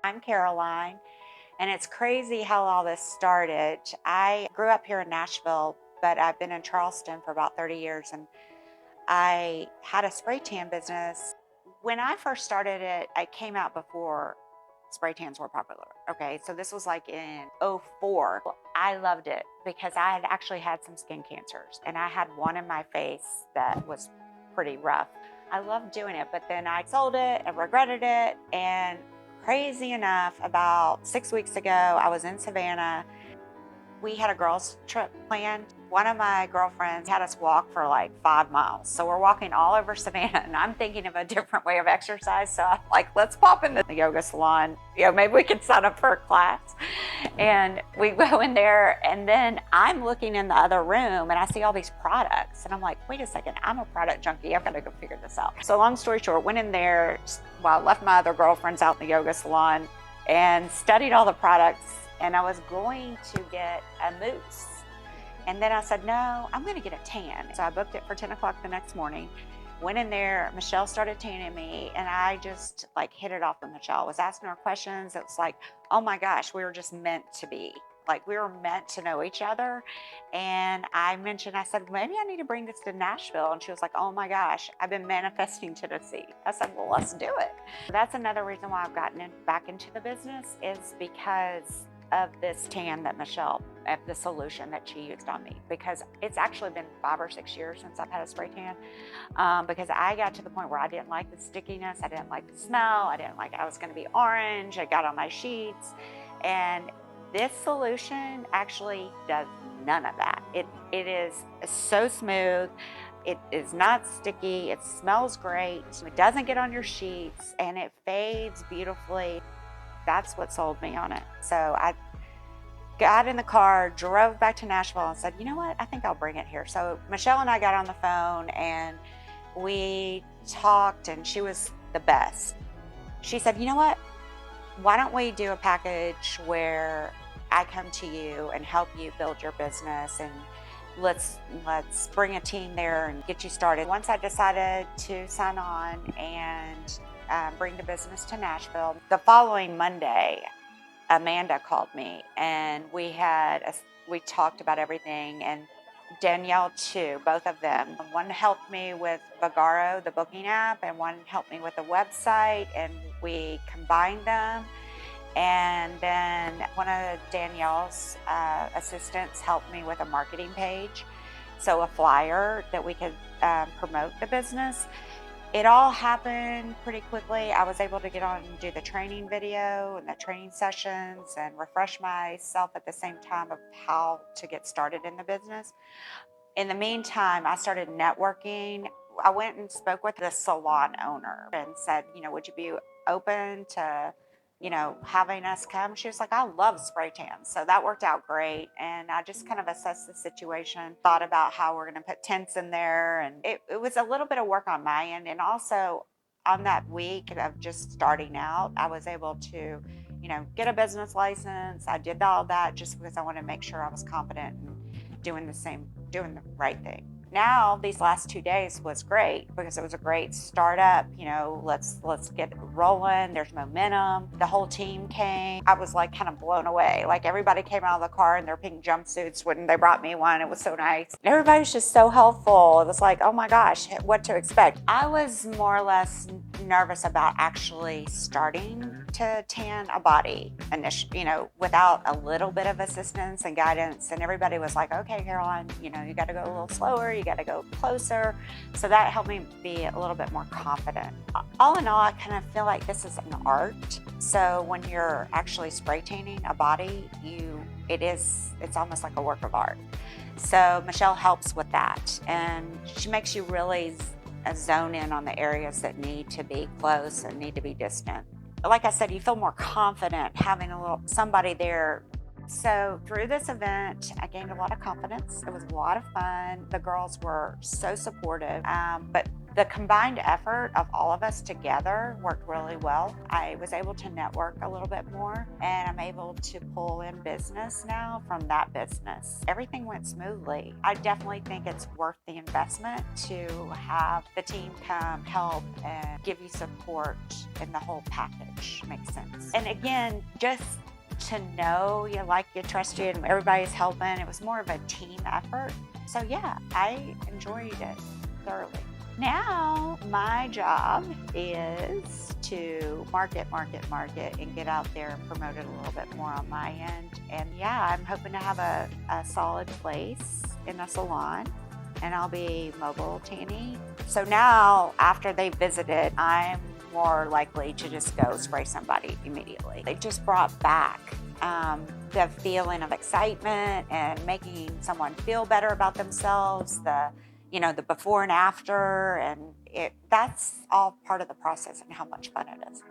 I'm Caroline, and it's crazy how all this started. I grew up here in Nashville, but I've been in Charleston for about 30 years, and I had a spray tan business. When I first started it, I came out before spray tans were popular. Okay, so this was like in '04. I loved it because I had actually had some skin cancers, and I had one in my face that was pretty rough. I loved doing it, but then I sold it and regretted it. And crazy enough, about 6 weeks ago, I was in Savannah. We had a girls' trip planned. One of my girlfriends had us walk for like 5 miles. So we're walking all over Savannah, and I'm thinking of a different way of exercise. So I'm like, let's pop into the yoga salon. Maybe we can sign up for a class. And we go in there, and then I'm looking in the other room, and I see all these products. And I'm like, wait a second, I'm a product junkie. I've got to go figure this out. So long story short, went in there, left my other girlfriends out in the yoga salon and studied all the products. And I was going to get a mousse. And then I said, no, I'm going to get a tan. So I booked it for 10 o'clock the next morning. Went in there, Michelle started tanning me, and I just like hit it off with Michelle. I was asking her questions. It was like, oh my gosh, we were just meant to be. Like, we were meant to know each other. And I said, maybe I need to bring this to Nashville. And she was like, oh my gosh, I've been manifesting Tennessee. I said, well, let's do it. That's another reason why I've gotten back into the business, is because of this tan that Michelle, of the solution that she used on me, because it's actually been 5 or 6 years since I've had a spray tan, because I got to the point where I didn't like the stickiness, I didn't like the smell, I was going to be orange, I got on my sheets, and this solution actually does none of that. It is so smooth. It is not sticky. It smells great. It doesn't get on your sheets, and it fades beautifully. That's what sold me on it. So I got in the car, drove back to Nashville, and said, you know what, I think I'll bring it here. So Michelle and I got on the phone, and we talked, and she was the best. She said, you know what, why don't we do a package where I come to you and help you build your business, and let's bring a team there and get you started. Once I decided to sign on and bring the business to Nashville, the following Monday, Amanda called me, and we talked about everything, and Danielle too, both of them. One helped me with Vagaro, the booking app, and one helped me with the website, and we combined them. And then one of Danielle's assistants helped me with a marketing page, so a flyer that we could promote the business. It all happened pretty quickly. I was able to get on and do the training video and the training sessions and refresh myself at the same time of how to get started in the business. In the meantime, I started networking. I went and spoke with the salon owner and said, would you be open to having us come? She was like, I love spray tans. So that worked out great. And I just kind of assessed the situation, thought about how we're going to put tents in there. And it was a little bit of work on my end. And also on that week of just starting out, I was able to, get a business license. I did all that just because I wanted to make sure I was confident and doing the right thing. Now, these last 2 days was great because it was a great startup. Let's get rolling. There's momentum. The whole team came. I was like kind of blown away. Like, everybody came out of the car in their pink jumpsuits when they brought me one. It was so nice. Everybody was just so helpful. It was like, oh my gosh, what to expect. I was more or less nervous about actually starting to tan a body initially, without a little bit of assistance and guidance. And everybody was like, okay, Caroline, you got to go a little slower. You got to go closer. So that helped me be a little bit more confident. All in all, I kind of feel like this is an art. So when you're actually spray tanning a body, it's almost like a work of art. So Michelle helps with that, and she makes you really zone in on the areas that need to be close and need to be distant. Like I said, you feel more confident having somebody there. So through this event, I gained a lot of confidence. It was a lot of fun. The girls were so supportive, but the combined effort of all of us together worked really well. I was able to network a little bit more, and I'm able to pull in business now from that business. Everything went smoothly. I definitely think it's worth the investment to have the team come help and give you support and the whole package makes sense. And again, just to know you like you, trust you, and everybody's helping. It was more of a team effort. So yeah, I enjoyed it thoroughly. Now my job is to market, and get out there and promote it a little bit more on my end. And yeah, I'm hoping to have a solid place in a salon, and I'll be mobile tanning. So now after they visited, I'm more likely to just go spray somebody immediately. They just brought back the feeling of excitement and making someone feel better about themselves, the before and after, and that's all part of the process and how much fun it is.